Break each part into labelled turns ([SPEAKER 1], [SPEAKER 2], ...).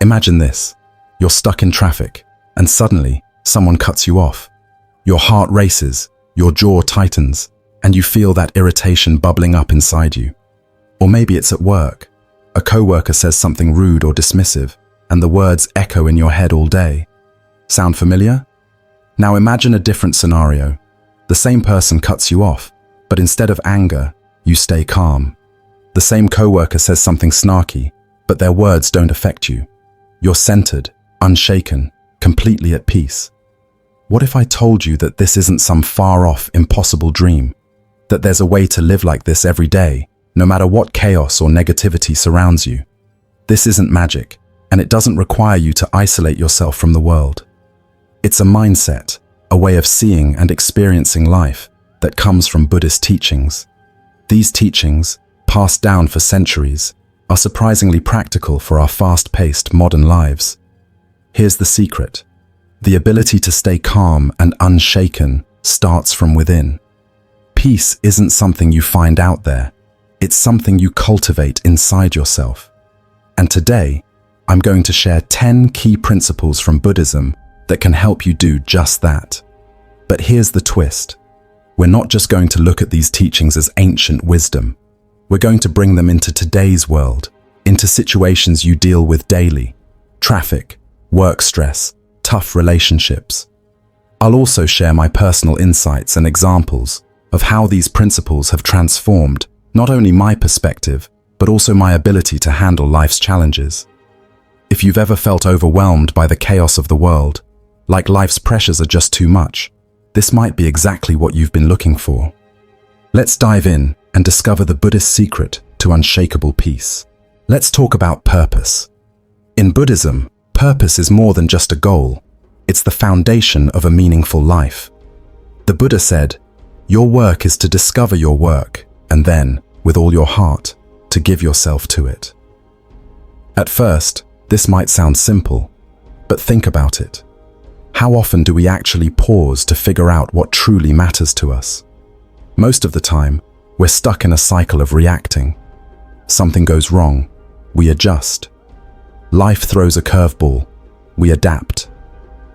[SPEAKER 1] Imagine this. You're stuck in traffic, and suddenly someone cuts you off. Your heart races, your jaw tightens, and you feel that irritation bubbling up inside you. Or maybe it's at work. A coworker says something rude or dismissive, and the words echo in your head all day. Sound familiar? Now imagine a different scenario. The same person cuts you off, but instead of anger, you stay calm. The same coworker says something snarky, but their words don't affect you. You're centered, unshaken, completely at peace. What if I told you that this isn't some far-off, impossible dream? That there's a way to live like this every day, no matter what chaos or negativity surrounds you? This isn't magic, and it doesn't require you to isolate yourself from the world. It's a mindset, a way of seeing and experiencing life that comes from Buddhist teachings. These teachings, passed down for centuries, are surprisingly practical for our fast-paced modern lives. Here's the secret. The ability to stay calm and unshaken starts from within. Peace isn't something you find out there. It's something you cultivate inside yourself. And today, I'm going to share 10 key principles from Buddhism that can help you do just that. But here's the twist. We're not just going to look at these teachings as ancient wisdom. We're going to bring them into today's world, into situations you deal with daily: traffic, work stress, tough relationships. I'll also share my personal insights and examples of how these principles have transformed not only my perspective, but also my ability to handle life's challenges. If you've ever felt overwhelmed by the chaos of the world, like life's pressures are just too much, this might be exactly what you've been looking for. Let's dive in and discover the Buddhist secret to unshakable peace. Let's talk about purpose. In Buddhism, purpose is more than just a goal. It's the foundation of a meaningful life. The Buddha said, "Your work is to discover your work, and then, with all your heart, to give yourself to it." At first, this might sound simple, but think about it. How often do we actually pause to figure out what truly matters to us? Most of the time, we're stuck in a cycle of reacting. Something goes wrong, we adjust. Life throws a curveball, we adapt.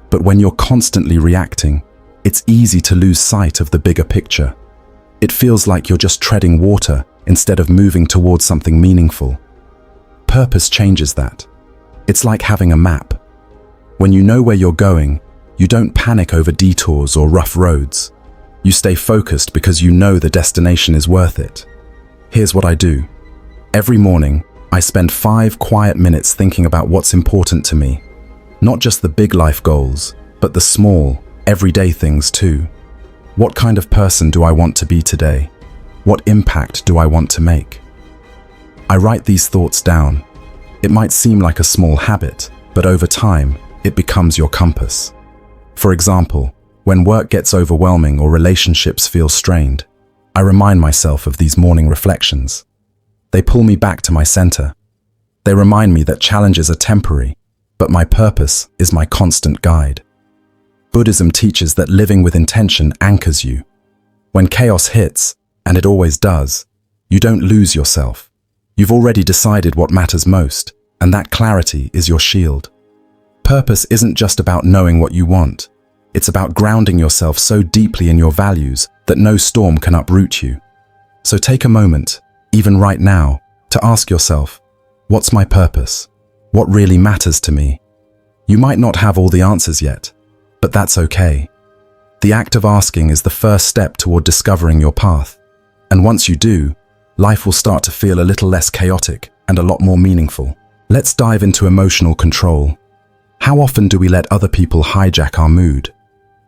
[SPEAKER 1] But when you're constantly reacting, it's easy to lose sight of the bigger picture. It feels like you're just treading water instead of moving towards something meaningful. Purpose changes that. It's like having a map. When you know where you're going, you don't panic over detours or rough roads. You stay focused because you know the destination is worth it. Here's what I do. Every morning, I spend 5 quiet minutes thinking about what's important to me. Not just the big life goals, but the small, everyday things too. What kind of person do I want to be today? What impact do I want to make? I write these thoughts down. It might seem like a small habit, but over time, it becomes your compass. For example, when work gets overwhelming or relationships feel strained, I remind myself of these morning reflections. They pull me back to my center. They remind me that challenges are temporary, but my purpose is my constant guide. Buddhism teaches that living with intention anchors you. When chaos hits, and it always does, you don't lose yourself. You've already decided what matters most, and that clarity is your shield. Purpose isn't just about knowing what you want. It's about grounding yourself so deeply in your values that no storm can uproot you. So take a moment, even right now, to ask yourself, what's my purpose? What really matters to me? You might not have all the answers yet, but that's okay. The act of asking is the first step toward discovering your path. And once you do, life will start to feel a little less chaotic and a lot more meaningful. Let's dive into emotional control. How often do we let other people hijack our mood?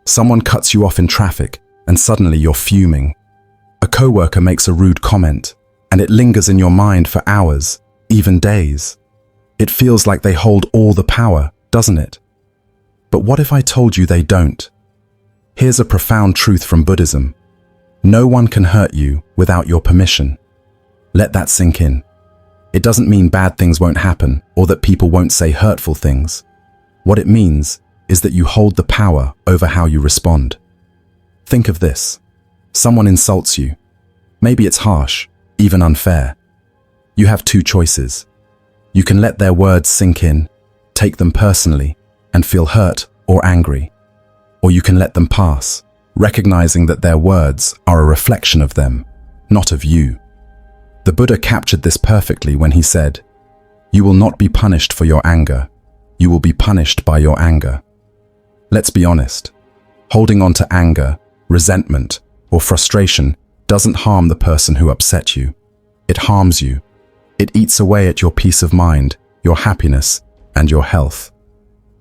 [SPEAKER 1] Someone cuts you off in traffic, and suddenly you're fuming. A coworker makes a rude comment, and it lingers in your mind for hours, even days. It feels like they hold all the power, doesn't it? But what if I told you they don't? Here's a profound truth from Buddhism. No one can hurt you without your permission. Let that sink in. It doesn't mean bad things won't happen or that people won't say hurtful things. What it means is that you hold the power over how you respond. Think of this. Someone insults you. Maybe it's harsh, even unfair. You have 2 choices. You can let their words sink in, take them personally, and feel hurt or angry. Or you can let them pass, recognizing that their words are a reflection of them, not of you. The Buddha captured this perfectly when he said, "You will not be punished for your anger. You will be punished by your anger." Let's be honest. Holding on to anger, resentment, or frustration doesn't harm the person who upset you. It harms you. It eats away at your peace of mind, your happiness, and your health.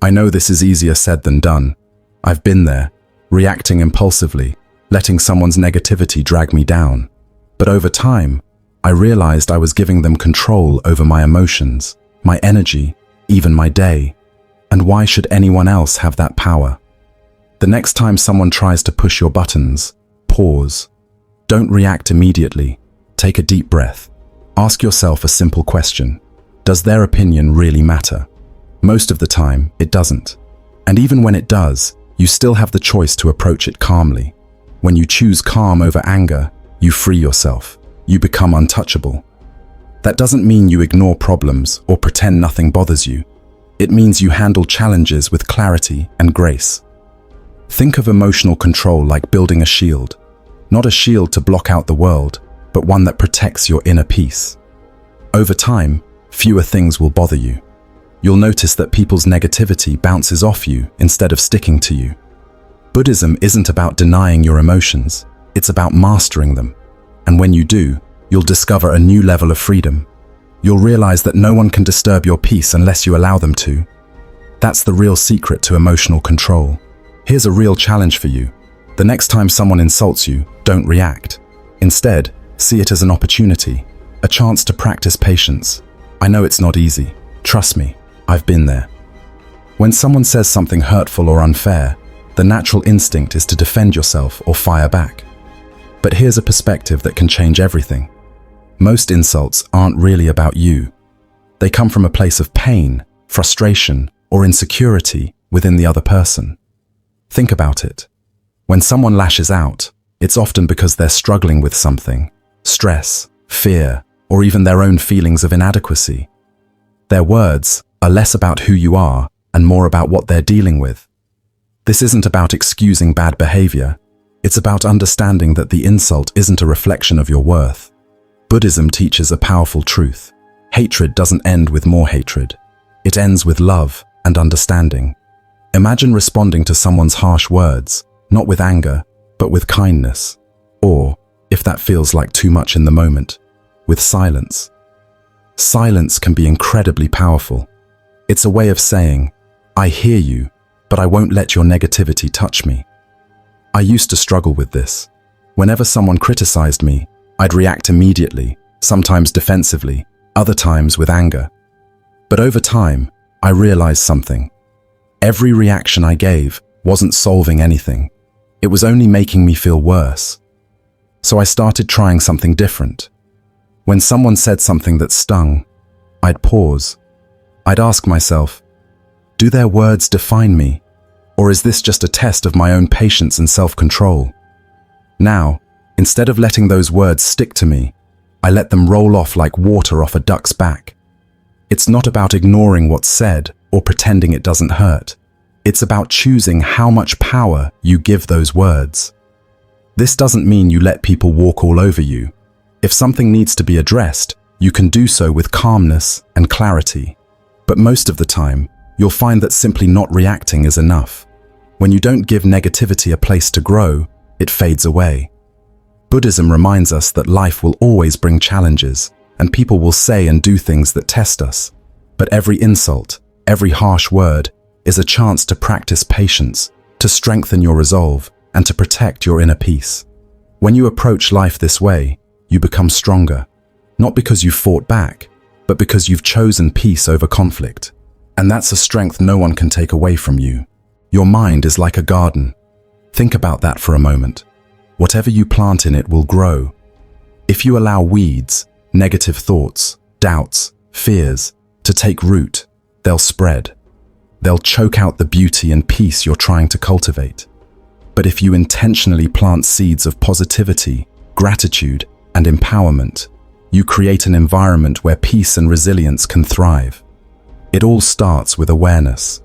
[SPEAKER 1] I know this is easier said than done. I've been there, reacting impulsively, letting someone's negativity drag me down. But over time, I realized I was giving them control over my emotions, my energy, even my day. And why should anyone else have that power? The next time someone tries to push your buttons, pause. Don't react immediately. Take a deep breath. Ask yourself a simple question. Does their opinion really matter? Most of the time, it doesn't. And even when it does, you still have the choice to approach it calmly. When you choose calm over anger, you free yourself. You become untouchable. That doesn't mean you ignore problems or pretend nothing bothers you. It means you handle challenges with clarity and grace. Think of emotional control like building a shield. Not a shield to block out the world, but one that protects your inner peace. Over time, fewer things will bother you. You'll notice that people's negativity bounces off you instead of sticking to you. Buddhism isn't about denying your emotions, it's about mastering them. And when you do, you'll discover a new level of freedom. You'll realize that no one can disturb your peace unless you allow them to. That's the real secret to emotional control. Here's a real challenge for you. The next time someone insults you, don't react. Instead, see it as an opportunity, a chance to practice patience. I know it's not easy. Trust me, I've been there. When someone says something hurtful or unfair, the natural instinct is to defend yourself or fire back. But here's a perspective that can change everything. Most insults aren't really about you. They come from a place of pain, frustration, or insecurity within the other person. Think about it. When someone lashes out, it's often because they're struggling with something, stress, fear, or even their own feelings of inadequacy. Their words are less about who you are and more about what they're dealing with. This isn't about excusing bad behavior. It's about understanding that the insult isn't a reflection of your worth. Buddhism teaches a powerful truth. Hatred doesn't end with more hatred. It ends with love and understanding. Imagine responding to someone's harsh words, not with anger, but with kindness. Or, if that feels like too much in the moment, with silence. Silence can be incredibly powerful. It's a way of saying, I hear you, but I won't let your negativity touch me. I used to struggle with this. Whenever someone criticized me, I'd react immediately, sometimes defensively, other times with anger. But over time, I realized something. Every reaction I gave wasn't solving anything. It was only making me feel worse. So I started trying something different. When someone said something that stung, I'd pause. I'd ask myself, do their words define me? Or is this just a test of my own patience and self-control? Now, instead of letting those words stick to me, I let them roll off like water off a duck's back. It's not about ignoring what's said or pretending it doesn't hurt. It's about choosing how much power you give those words. This doesn't mean you let people walk all over you. If something needs to be addressed, you can do so with calmness and clarity. But most of the time, you'll find that simply not reacting is enough. When you don't give negativity a place to grow, it fades away. Buddhism reminds us that life will always bring challenges, and people will say and do things that test us. But every insult, every harsh word, is a chance to practice patience, to strengthen your resolve, and to protect your inner peace. When you approach life this way, you become stronger, not because you fought back, but because you've chosen peace over conflict. And that's a strength no one can take away from you. Your mind is like a garden. Think about that for a moment. Whatever you plant in it will grow. If you allow weeds, negative thoughts, doubts, fears to take root, they'll spread. They'll choke out the beauty and peace you're trying to cultivate. But if you intentionally plant seeds of positivity, gratitude, and empowerment, you create an environment where peace and resilience can thrive. It all starts with awareness.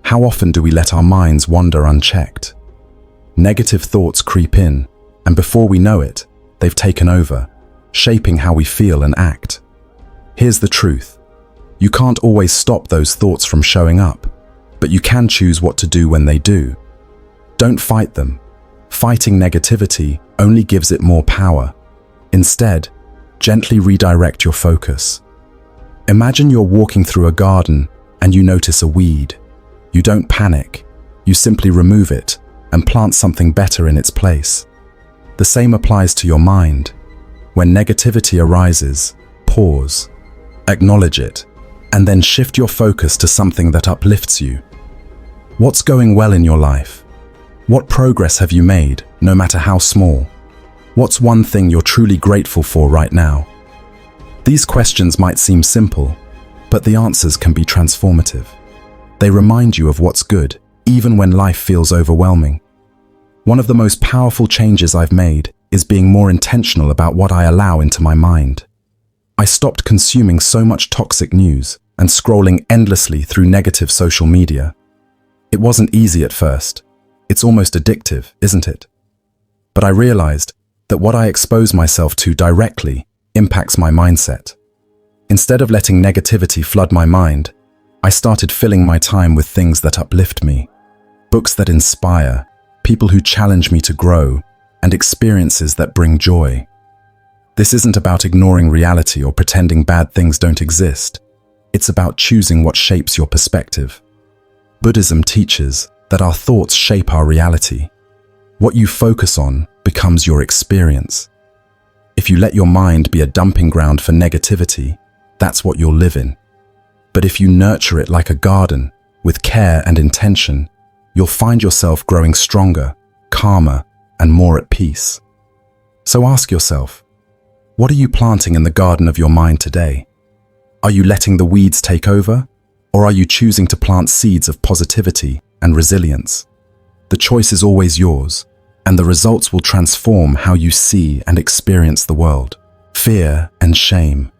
[SPEAKER 1] How often do we let our minds wander unchecked? Negative thoughts creep in, and before we know it, they've taken over, shaping how we feel and act. Here's the truth. You can't always stop those thoughts from showing up, but you can choose what to do when they do. Don't fight them. Fighting negativity only gives it more power. Instead, gently redirect your focus. Imagine you're walking through a garden and you notice a weed. You don't panic. You simply remove it and plant something better in its place. The same applies to your mind. When negativity arises, pause, acknowledge it, and then shift your focus to something that uplifts you. What's going well in your life? What progress have you made, no matter how small? What's one thing you're truly grateful for right now? These questions might seem simple, but the answers can be transformative. They remind you of what's good, even when life feels overwhelming. One of the most powerful changes I've made is being more intentional about what I allow into my mind. I stopped consuming so much toxic news and scrolling endlessly through negative social media. It wasn't easy at first. It's almost addictive, isn't it? But I realized that what I expose myself to directly impacts my mindset. Instead of letting negativity flood my mind, I started filling my time with things that uplift me, books that inspire, people who challenge me to grow, and experiences that bring joy. This isn't about ignoring reality or pretending bad things don't exist. It's about choosing what shapes your perspective. Buddhism teaches that our thoughts shape our reality. What you focus on becomes your experience. If you let your mind be a dumping ground for negativity, that's what you'll live in. But if you nurture it like a garden, with care and intention, you'll find yourself growing stronger, calmer, and more at peace. So ask yourself, what are you planting in the garden of your mind today? Are you letting the weeds take over, or are you choosing to plant seeds of positivity and resilience? The choice is always yours, and the results will transform how you see and experience the world. Fear and shame.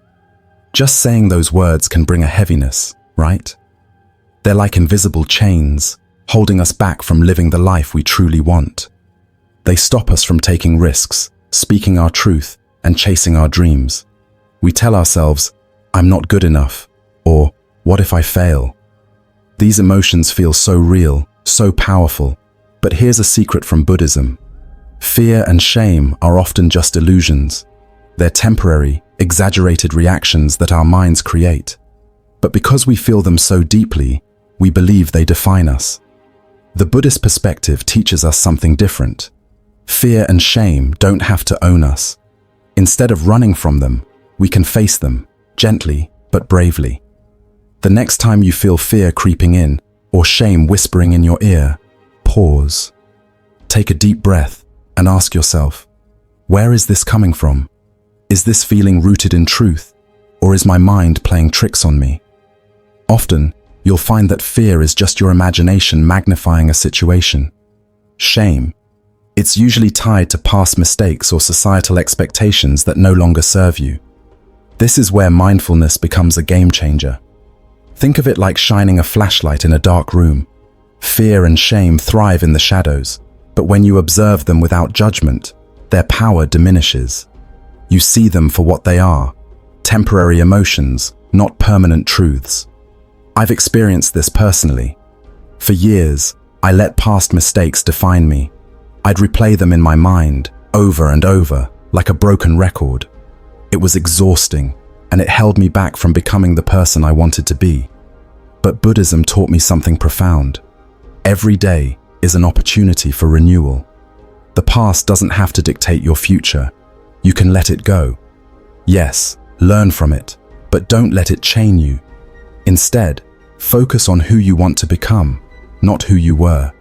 [SPEAKER 1] Just saying those words can bring a heaviness, right? They're like invisible chains, holding us back from living the life we truly want. They stop us from taking risks, speaking our truth, and chasing our dreams. We tell ourselves, "I'm not good enough," or "What if I fail?" These emotions feel so real, so powerful, but here's a secret from Buddhism. Fear and shame are often just illusions. They're temporary, exaggerated reactions that our minds create. But because we feel them so deeply, we believe they define us. The Buddhist perspective teaches us something different. Fear and shame don't have to own us. Instead of running from them, we can face them, gently but bravely. The next time you feel fear creeping in, or shame whispering in your ear, pause. Take a deep breath and ask yourself, where is this coming from? Is this feeling rooted in truth, or is my mind playing tricks on me? Often, you'll find that fear is just your imagination magnifying a situation. Shame. It's usually tied to past mistakes or societal expectations that no longer serve you. This is where mindfulness becomes a game changer. Think of it like shining a flashlight in a dark room. Fear and shame thrive in the shadows, but when you observe them without judgment, their power diminishes. You see them for what they are, temporary emotions, not permanent truths. I've experienced this personally. For years, I let past mistakes define me. I'd replay them in my mind, over and over, like a broken record. It was exhausting, and it held me back from becoming the person I wanted to be. But Buddhism taught me something profound. Every day is an opportunity for renewal. The past doesn't have to dictate your future. You can let it go. Yes, learn from it, but don't let it chain you. Instead, focus on who you want to become, not who you were.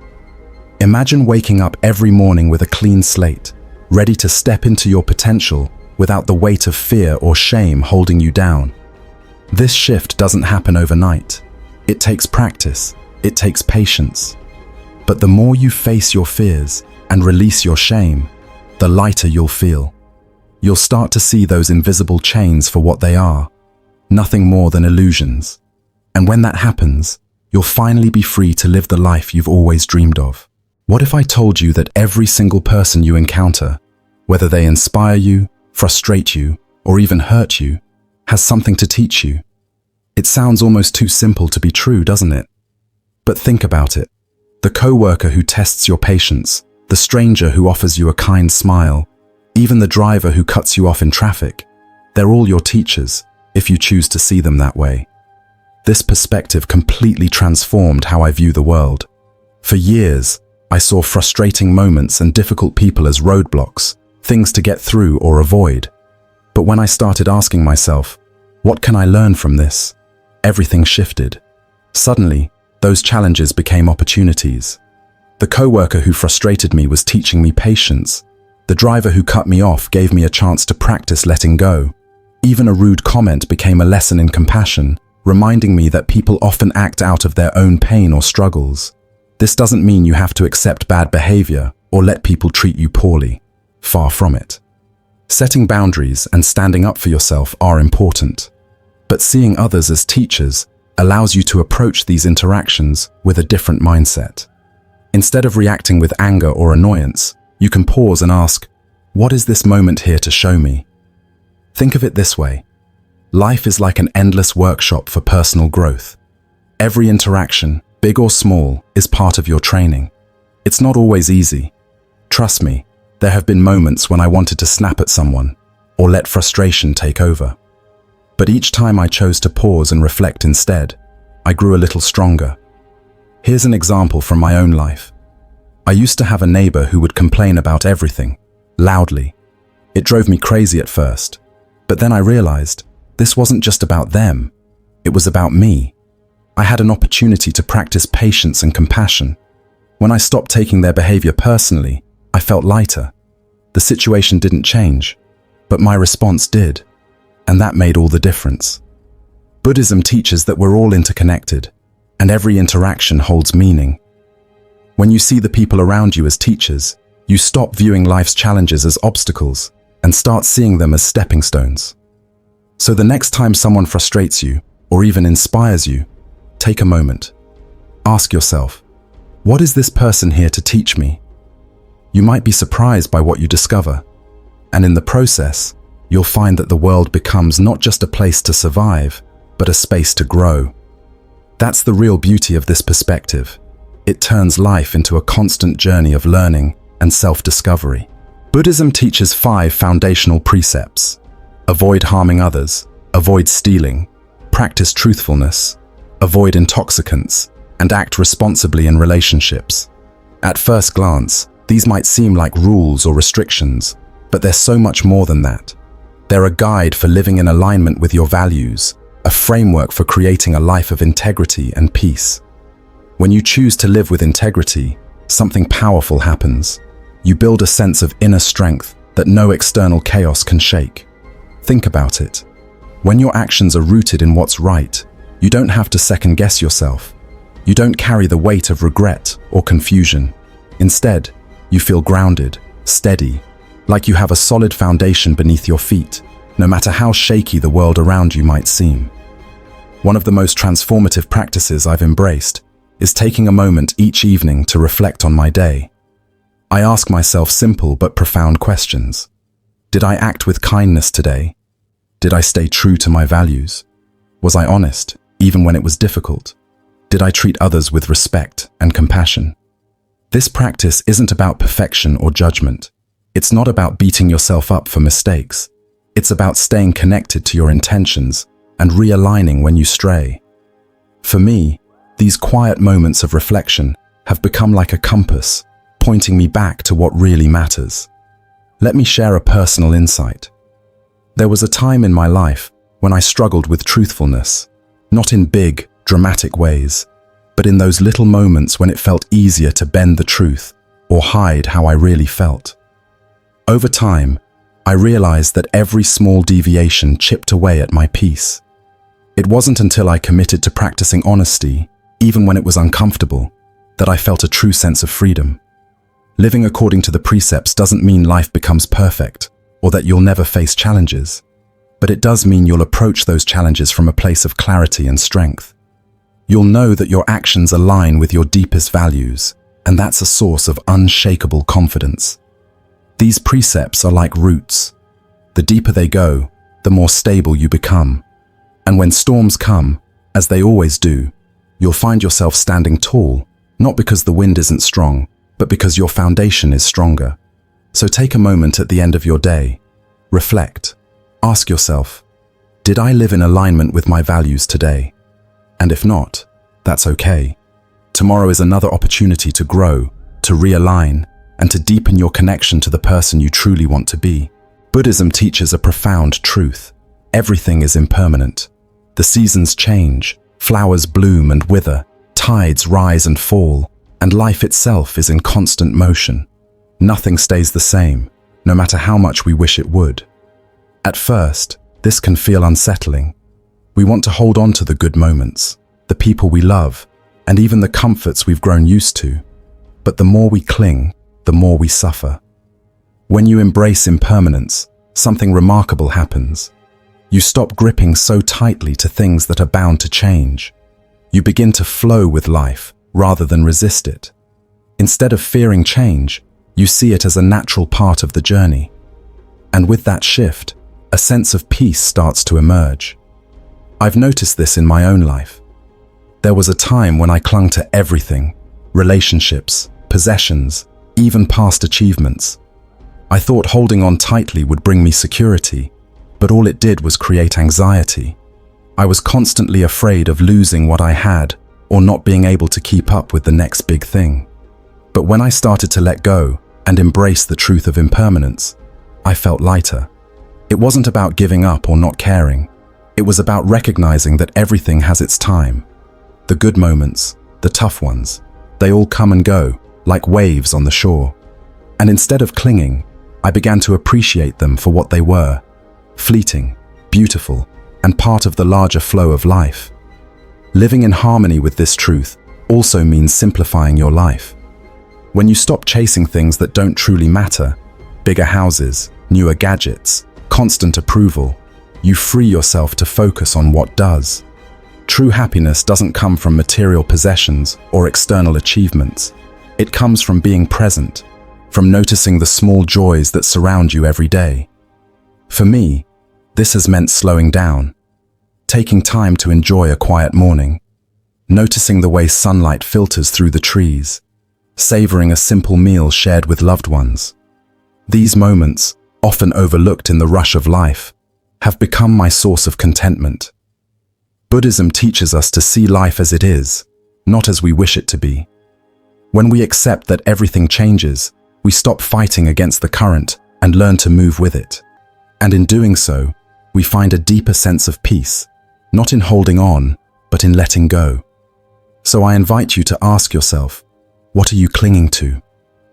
[SPEAKER 1] Imagine waking up every morning with a clean slate, ready to step into your potential without the weight of fear or shame holding you down. This shift doesn't happen overnight. It takes practice. It takes patience. But the more you face your fears and release your shame, the lighter you'll feel. You'll start to see those invisible chains for what they are, nothing more than illusions. And when that happens, you'll finally be free to live the life you've always dreamed of. What if I told you that every single person you encounter, whether they inspire you, frustrate you, or even hurt you, has something to teach you? It sounds almost too simple to be true, doesn't it? But think about it. The coworker who tests your patience, the stranger who offers you a kind smile, even the driver who cuts you off in traffic, they're all your teachers, if you choose to see them that way. This perspective completely transformed how I view the world. For years, I saw frustrating moments and difficult people as roadblocks, things to get through or avoid. But when I started asking myself, what can I learn from this? Everything shifted. Suddenly, those challenges became opportunities. The coworker who frustrated me was teaching me patience. The driver who cut me off gave me a chance to practice letting go. Even a rude comment became a lesson in compassion, reminding me that people often act out of their own pain or struggles. This doesn't mean you have to accept bad behavior or let people treat you poorly. Far from it. Setting boundaries and standing up for yourself are important. But seeing others as teachers allows you to approach these interactions with a different mindset. Instead of reacting with anger or annoyance, you can pause and ask, what is this moment here to show me? Think of it this way. Life is like an endless workshop for personal growth. Every interaction, big or small, is part of your training. It's not always easy. Trust me, there have been moments when I wanted to snap at someone or let frustration take over. But each time I chose to pause and reflect instead, I grew a little stronger. Here's an example from my own life. I used to have a neighbor who would complain about everything, loudly. It drove me crazy at first, but then I realized this wasn't just about them, it was about me. I had an opportunity to practice patience and compassion. When I stopped taking their behavior personally, I felt lighter. The situation didn't change, but my response did. And that made all the difference. Buddhism teaches that we're all interconnected, and every interaction holds meaning. When you see the people around you as teachers, you stop viewing life's challenges as obstacles and start seeing them as stepping stones. So the next time someone frustrates you, or even inspires you, take a moment. Ask yourself, what is this person here to teach me? You might be surprised by what you discover, and in the process, you'll find that the world becomes not just a place to survive, but a space to grow. That's the real beauty of this perspective. It turns life into a constant journey of learning and self-discovery. Buddhism teaches 5 foundational precepts. Avoid harming others, avoid stealing, practice truthfulness, avoid intoxicants, and act responsibly in relationships. At first glance, these might seem like rules or restrictions, but they're so much more than that. They're a guide for living in alignment with your values, a framework for creating a life of integrity and peace. When you choose to live with integrity, something powerful happens. You build a sense of inner strength that no external chaos can shake. Think about it. When your actions are rooted in what's right, you don't have to second-guess yourself. You don't carry the weight of regret or confusion. Instead, you feel grounded, steady, like you have a solid foundation beneath your feet, no matter how shaky the world around you might seem. One of the most transformative practices I've embraced is taking a moment each evening to reflect on my day. I ask myself simple but profound questions. Did I act with kindness today? Did I stay true to my values? Was I honest, even when it was difficult? Did I treat others with respect and compassion? This practice isn't about perfection or judgment. It's not about beating yourself up for mistakes. It's about staying connected to your intentions and realigning when you stray. For me, these quiet moments of reflection have become like a compass, pointing me back to what really matters. Let me share a personal insight. There was a time in my life when I struggled with truthfulness, not in big, dramatic ways, but in those little moments when it felt easier to bend the truth or hide how I really felt. Over time, I realized that every small deviation chipped away at my peace. It wasn't until I committed to practicing honesty, even when it was uncomfortable, that I felt a true sense of freedom. Living according to the precepts doesn't mean life becomes perfect or that you'll never face challenges, but it does mean you'll approach those challenges from a place of clarity and strength. You'll know that your actions align with your deepest values, and that's a source of unshakable confidence. These precepts are like roots. The deeper they go, the more stable you become. And when storms come, as they always do, you'll find yourself standing tall, not because the wind isn't strong, but because your foundation is stronger. So take a moment at the end of your day. Reflect. Ask yourself, did I live in alignment with my values today? And if not, that's okay. Tomorrow is another opportunity to grow, to realign, and to deepen your connection to the person you truly want to be. Buddhism teaches a profound truth. Everything is impermanent. The seasons change, flowers bloom and wither, tides rise and fall, and life itself is in constant motion. Nothing stays the same, no matter how much we wish it would. At first, this can feel unsettling. We want to hold on to the good moments, the people we love, and even the comforts we've grown used to. But the more we cling, the more we suffer. When you embrace impermanence, something remarkable happens. You stop gripping so tightly to things that are bound to change. You begin to flow with life rather than resist it. Instead of fearing change, you see it as a natural part of the journey. And with that shift, a sense of peace starts to emerge. I've noticed this in my own life. There was a time when I clung to everything, relationships, possessions, even past achievements. I thought holding on tightly would bring me security, but all it did was create anxiety. I was constantly afraid of losing what I had or not being able to keep up with the next big thing. But when I started to let go and embrace the truth of impermanence, I felt lighter. It wasn't about giving up or not caring. It was about recognizing that everything has its time. The good moments, the tough ones, they all come and go, like waves on the shore. And instead of clinging, I began to appreciate them for what they were: fleeting, beautiful, and part of the larger flow of life. Living in harmony with this truth also means simplifying your life. When you stop chasing things that don't truly matter, bigger houses, newer gadgets, constant approval, you free yourself to focus on what does. True happiness doesn't come from material possessions or external achievements. It comes from being present, from noticing the small joys that surround you every day. For me, this has meant slowing down, taking time to enjoy a quiet morning, noticing the way sunlight filters through the trees, savoring a simple meal shared with loved ones. These moments, often overlooked in the rush of life, have become my source of contentment. Buddhism teaches us to see life as it is, not as we wish it to be. When we accept that everything changes, we stop fighting against the current and learn to move with it. And in doing so, we find a deeper sense of peace, not in holding on, but in letting go. So I invite you to ask yourself, what are you clinging to?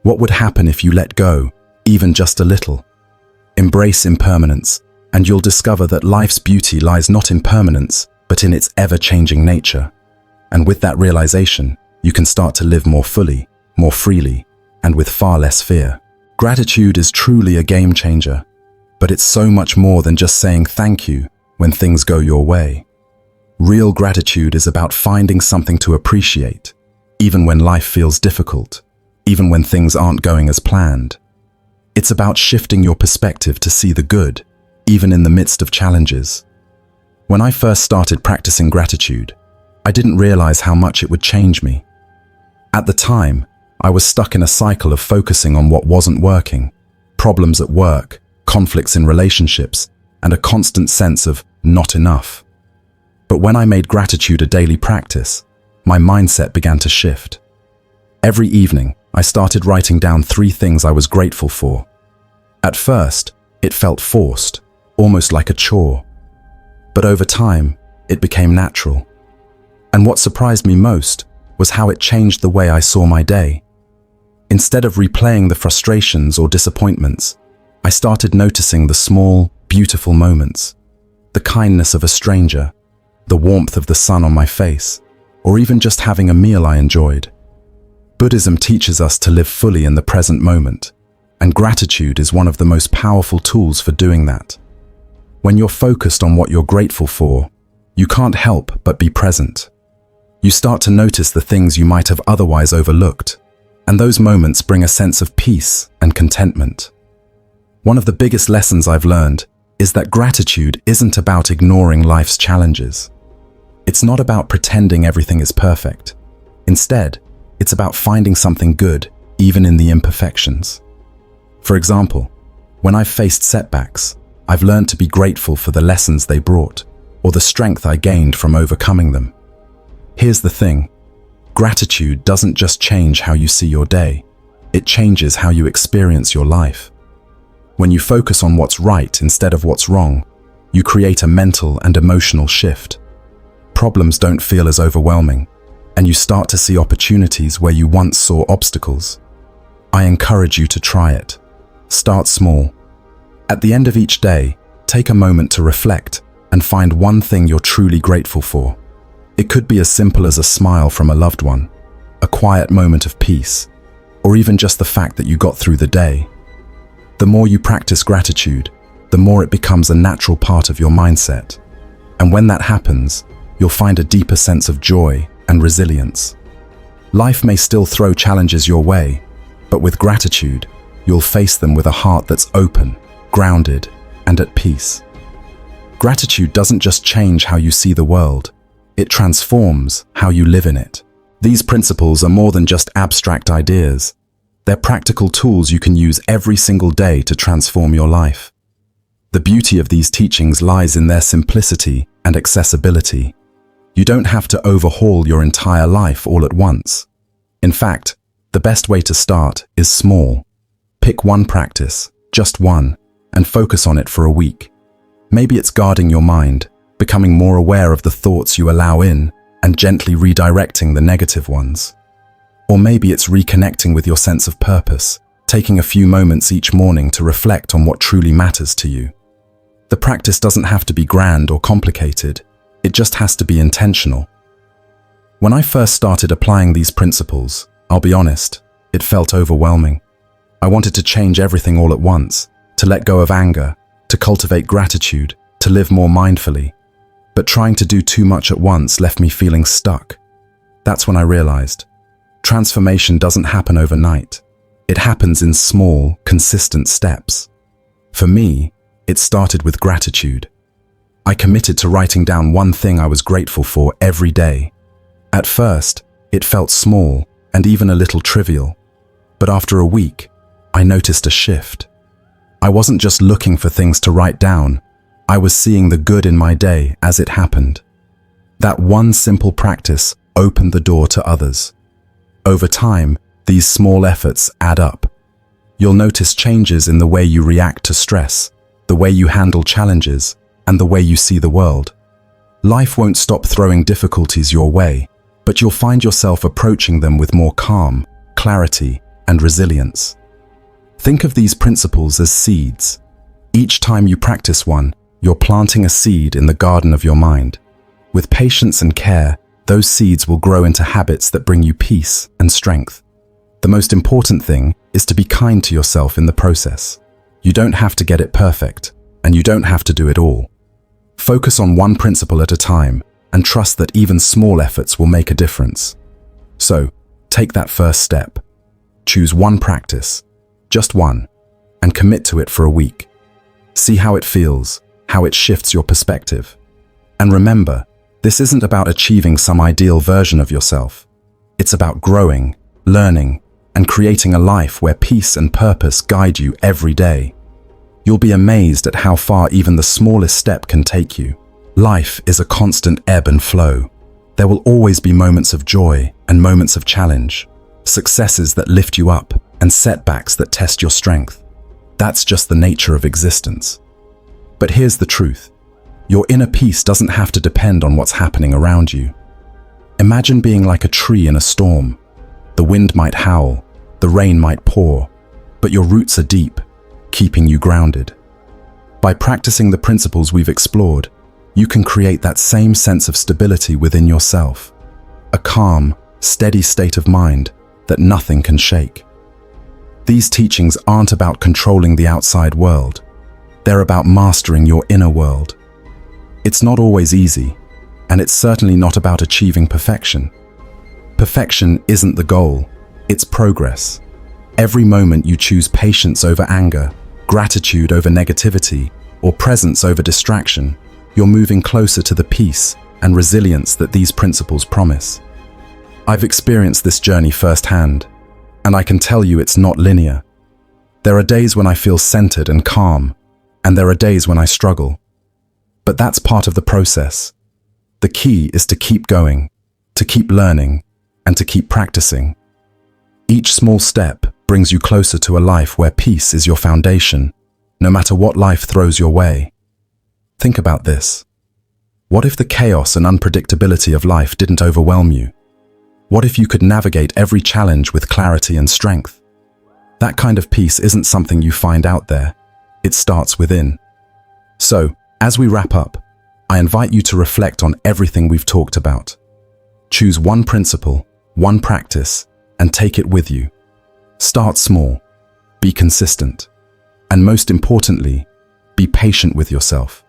[SPEAKER 1] What would happen if you let go, even just a little? Embrace impermanence, and you'll discover that life's beauty lies not in permanence, but in its ever-changing nature. And with that realization, you can start to live more fully, more freely, and with far less fear. Gratitude is truly a game changer, but it's so much more than just saying thank you when things go your way. Real gratitude is about finding something to appreciate, even when life feels difficult, even when things aren't going as planned. It's about shifting your perspective to see the good, even in the midst of challenges. When I first started practicing gratitude, I didn't realize how much it would change me. At the time, I was stuck in a cycle of focusing on what wasn't working, problems at work, conflicts in relationships, and a constant sense of not enough. But when I made gratitude a daily practice, my mindset began to shift. Every evening, I started writing down 3 things I was grateful for. At first, it felt forced, almost like a chore. But over time, it became natural. And what surprised me most was how it changed the way I saw my day. Instead of replaying the frustrations or disappointments, I started noticing the small, beautiful moments, the kindness of a stranger, the warmth of the sun on my face, or even just having a meal I enjoyed. Buddhism teaches us to live fully in the present moment, and gratitude is one of the most powerful tools for doing that. When you're focused on what you're grateful for, you can't help but be present. You start to notice the things you might have otherwise overlooked, and those moments bring a sense of peace and contentment. One of the biggest lessons I've learned is that gratitude isn't about ignoring life's challenges. It's not about pretending everything is perfect. Instead, it's about finding something good, even in the imperfections. For example, when I've faced setbacks, I've learned to be grateful for the lessons they brought, or the strength I gained from overcoming them. Here's the thing: gratitude doesn't just change how you see your day, it changes how you experience your life. When you focus on what's right instead of what's wrong, you create a mental and emotional shift. Problems don't feel as overwhelming, and you start to see opportunities where you once saw obstacles. I encourage you to try it. Start small. At the end of each day, take a moment to reflect and find one thing you're truly grateful for. It could be as simple as a smile from a loved one, a quiet moment of peace, or even just the fact that you got through the day. The more you practice gratitude, the more it becomes a natural part of your mindset. And when that happens, you'll find a deeper sense of joy and resilience. Life may still throw challenges your way, but with gratitude, you'll face them with a heart that's open, grounded, and at peace. Gratitude doesn't just change how you see the world, it transforms how you live in it. These principles are more than just abstract ideas. They're practical tools you can use every single day to transform your life. The beauty of these teachings lies in their simplicity and accessibility. You don't have to overhaul your entire life all at once. In fact, the best way to start is small. Pick one practice, just one, and focus on it for a week. Maybe it's guarding your mind, becoming more aware of the thoughts you allow in, and gently redirecting the negative ones. Or maybe it's reconnecting with your sense of purpose, taking a few moments each morning to reflect on what truly matters to you. The practice doesn't have to be grand or complicated, it just has to be intentional. When I first started applying these principles, I'll be honest, it felt overwhelming. I wanted to change everything all at once, to let go of anger, to cultivate gratitude, to live more mindfully. But trying to do too much at once left me feeling stuck. That's when I realized, transformation doesn't happen overnight. It happens in small, consistent steps. For me, it started with gratitude. I committed to writing down one thing I was grateful for every day. At first, it felt small and even a little trivial. But after a week, I noticed a shift. I wasn't just looking for things to write down, I was seeing the good in my day as it happened. That one simple practice opened the door to others. Over time, these small efforts add up. You'll notice changes in the way you react to stress, the way you handle challenges, and the way you see the world. Life won't stop throwing difficulties your way, but you'll find yourself approaching them with more calm, clarity, and resilience. Think of these principles as seeds. Each time you practice one, you're planting a seed in the garden of your mind. With patience and care, those seeds will grow into habits that bring you peace and strength. The most important thing is to be kind to yourself in the process. You don't have to get it perfect, and you don't have to do it all. Focus on one principle at a time, and trust that even small efforts will make a difference. So, take that first step. Choose one practice, just one, and commit to it for a week. See how it feels, how it shifts your perspective. And remember, this isn't about achieving some ideal version of yourself. It's about growing, learning, and creating a life where peace and purpose guide you every day. You'll be amazed at how far even the smallest step can take you. Life is a constant ebb and flow. There will always be moments of joy and moments of challenge, successes that lift you up and setbacks that test your strength. That's just the nature of existence. But here's the truth. Your inner peace doesn't have to depend on what's happening around you. Imagine being like a tree in a storm. The wind might howl, the rain might pour, but your roots are deep, keeping you grounded. By practicing the principles we've explored, you can create that same sense of stability within yourself, a calm, steady state of mind that nothing can shake. These teachings aren't about controlling the outside world. They're about mastering your inner world. It's not always easy, And it's certainly not about achieving perfection. Perfection isn't the goal, it's progress. Every moment you choose patience over anger, gratitude over negativity, or presence over distraction, you're moving closer to the peace and resilience that these principles promise. I've experienced this journey firsthand, and I can tell you it's not linear. There are days when I feel centered and calm, and there are days when I struggle. But that's part of the process. The key is to keep going, to keep learning, and to keep practicing. Each small step brings you closer to a life where peace is your foundation, no matter what life throws your way. Think about this. What if the chaos and unpredictability of life didn't overwhelm you? What if you could navigate every challenge with clarity and strength? That kind of peace isn't something you find out there. It starts within. So, as we wrap up, I invite you to reflect on everything we've talked about. Choose one principle, one practice, and take it with you. Start small, be consistent, and most importantly, be patient with yourself.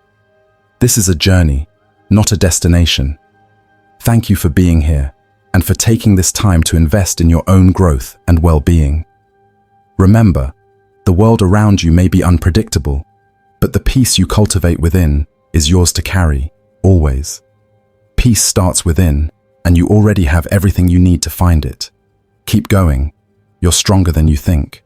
[SPEAKER 1] This is a journey, not a destination. Thank you for being here and for taking this time to invest in your own growth and well-being. Remember, the world around you may be unpredictable, but the peace you cultivate within is yours to carry, always. Peace starts within, and you already have everything you need to find it. Keep going. You're stronger than you think.